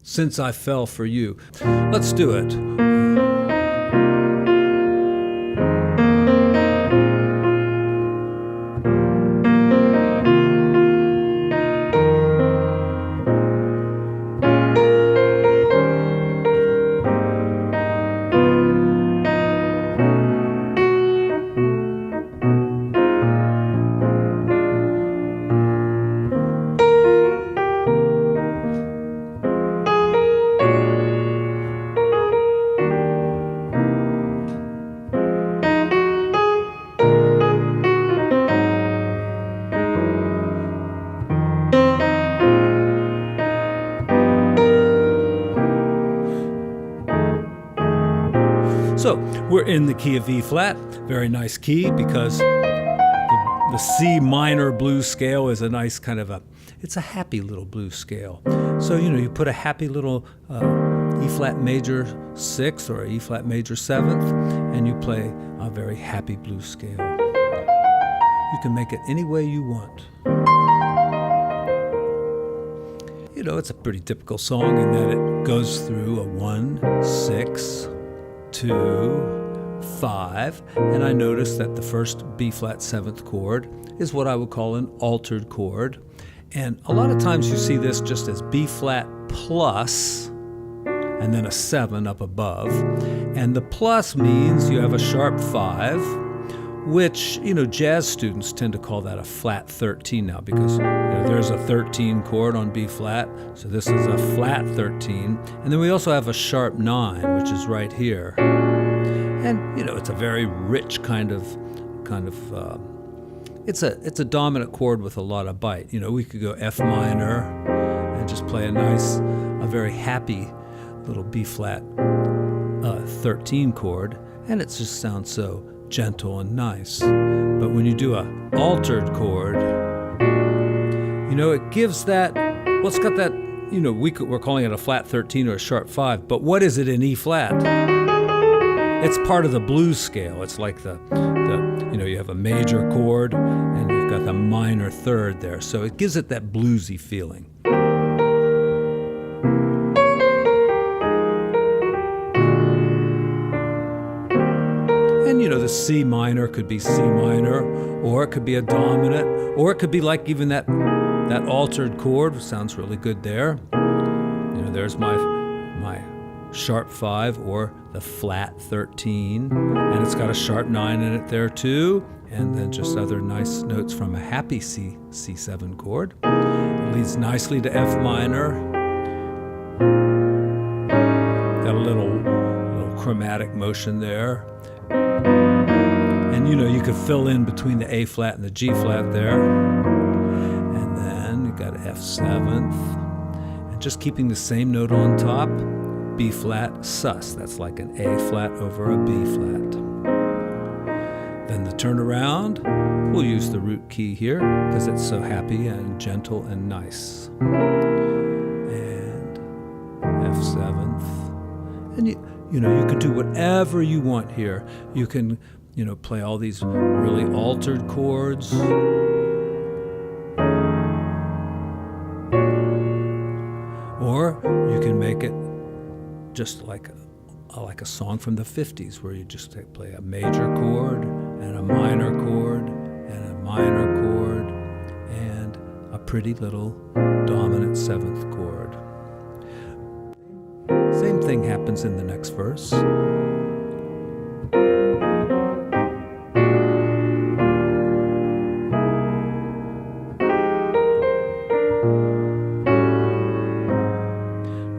Since I Fell for You. Let's do it. So we're in the key of E flat, very nice key because the C minor blues scale is a nice kind of it's a happy little blues scale. So, you put a happy little E flat major 6 or E flat major 7th, and you play a very happy blues scale. You can make it any way you want. It's a pretty typical song in that it goes through a 1, 6, 2, 5, and I noticed that the first B flat 7th chord is what I would call an altered chord. And a lot of times you see this just as B flat plus and then a 7 up above. And the plus means you have a sharp 5, which, jazz students tend to call that a flat 13 now because there's a 13 chord on B flat, so this is a flat 13. And then we also have a sharp 9, which is right here. And, it's a very rich kind of it's a dominant chord with a lot of bite. We could go F minor and just play a very happy little B flat 13 chord, and it just sounds so gentle and nice. But when you do a altered chord, it gives that, well, it's got that, we're calling it a flat 13 or a sharp 5, but what is it in E flat? It's part of the blues scale. It's like you have a major chord and you've got the minor third there, so it gives it that bluesy feeling. The C minor could be C minor, or it could be a dominant, or it could be like even that altered chord. Sounds really good there. There's my sharp 5 or the flat 13, and it's got a sharp 9 in it there too, and then just other nice notes from a happy C7 chord. It leads nicely to F minor. Got a little chromatic motion there. And you could fill in between the A flat and the G flat there. And then you got F7th. And just keeping the same note on top, B flat sus. That's like an A flat over a B flat. Then the turnaround, we'll use the root key here because it's so happy and gentle and nice. And F7th. And you can do whatever you want here. You can play all these really altered chords. Or you can make it just like a song from the 50s where you just play a major chord and a minor chord and a minor chord and a pretty little dominant 7th chord. Same thing happens in the next verse.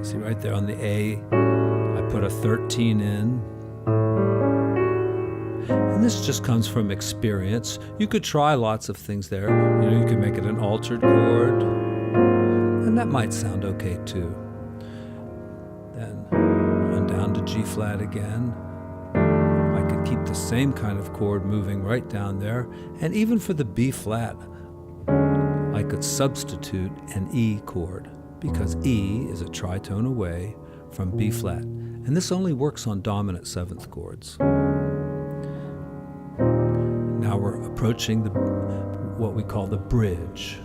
See right there on the A, I put a 13 in. And this just comes from experience. You could try lots of things there. You could make it an altered chord, and that might sound okay too. Then on down to G flat again. I could keep the same kind of chord moving right down there. And even for the B flat, I could substitute an E chord because E is a tritone away from B flat. And this only works on dominant 7th chords. Now we're approaching what we call the bridge.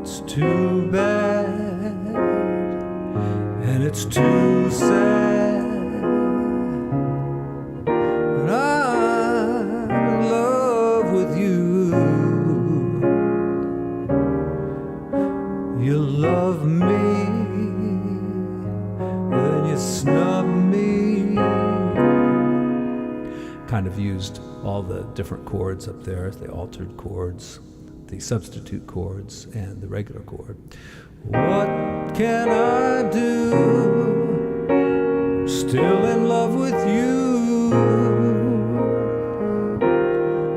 It's too bad, and it's too sad, but I'm in love with you. You love me, then you snub me. Kind of used all the different chords up there, the altered chords, the substitute chords, and the regular chord. What can I do? I'm still in love with you.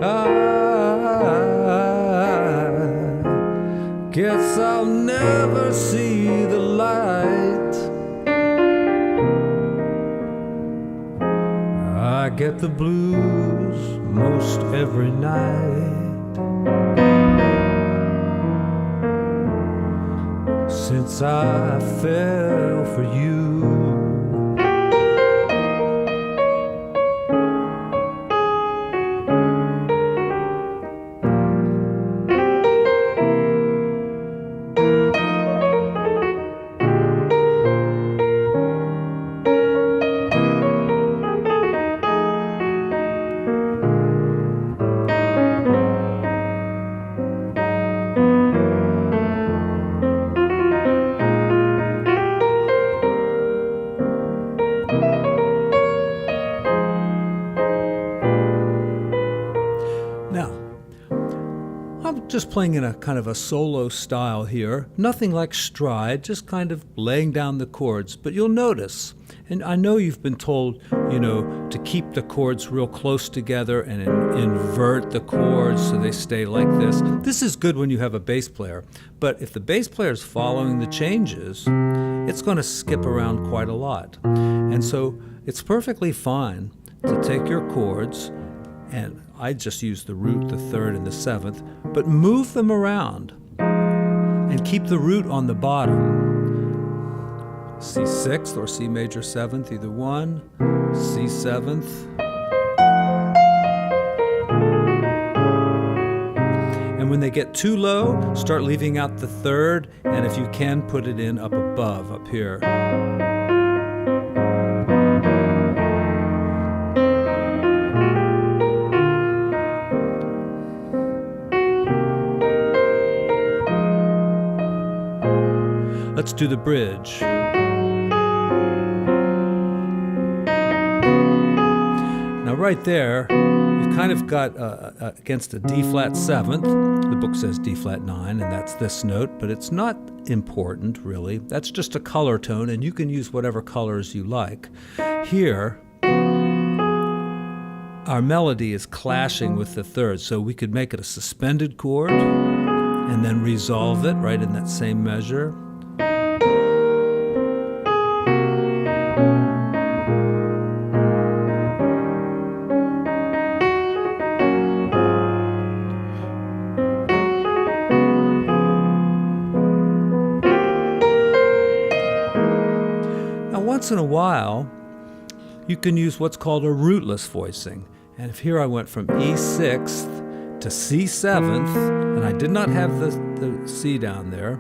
I guess I'll never see the light. I get the blues most every night. Since I fell for you. Just playing in a kind of a solo style here, nothing like stride, just kind of laying down the chords. But you'll notice, and I know you've been told, to keep the chords real close together and invert the chords so they stay like this. This is good when you have a bass player, but if the bass player is following the changes, it's going to skip around quite a lot. And so it's perfectly fine to take your chords, and I just use the root, the third, and the seventh, but move them around and keep the root on the bottom. C sixth or C major seventh, either one, C seventh. And when they get too low, start leaving out the third, and if you can, put it in up above, up here. Let's do the bridge. Now right there, you've kind of got against a D flat seventh. The book says D flat 9, and that's this note, but it's not important really. That's just a color tone, and you can use whatever colors you like. Here, our melody is clashing with the third, so we could make it a suspended chord and then resolve it right in that same measure. Once in a while, you can use what's called a rootless voicing. And if here I went from E6th to C7th, and I did not have the C down there,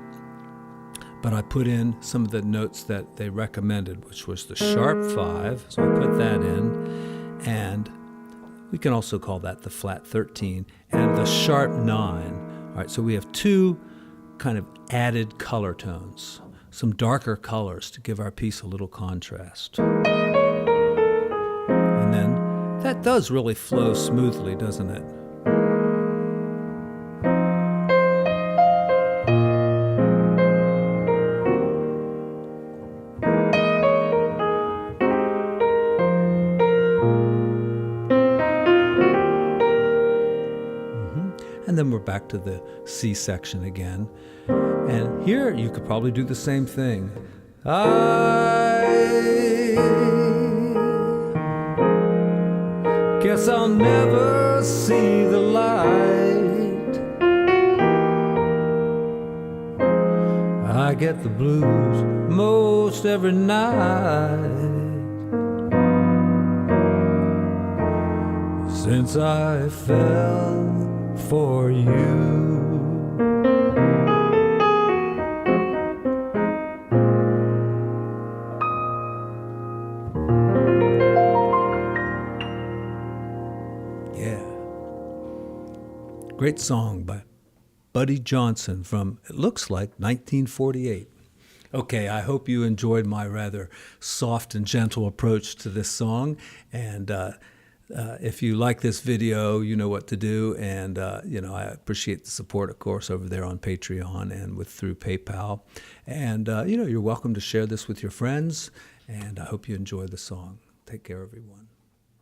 but I put in some of the notes that they recommended, which was the sharp 5, so I put that in, and we can also call that the flat 13, and the sharp 9. All right, so we have two kind of added color tones. Some darker colors to give our piece a little contrast. And then that does really flow smoothly, doesn't it? And then we're back to the C section again. And here you could probably do the same thing. I guess I'll never see the light. I get the blues most every night. Since I fell for you. Yeah. Great song by Buddy Johnson from, it looks like, 1948. Okay, I hope you enjoyed my rather soft and gentle approach to this song. And if you like this video, you know what to do. And, I appreciate the support, of course, over there on Patreon and through PayPal. And, you're welcome to share this with your friends. And I hope you enjoy the song. Take care, everyone.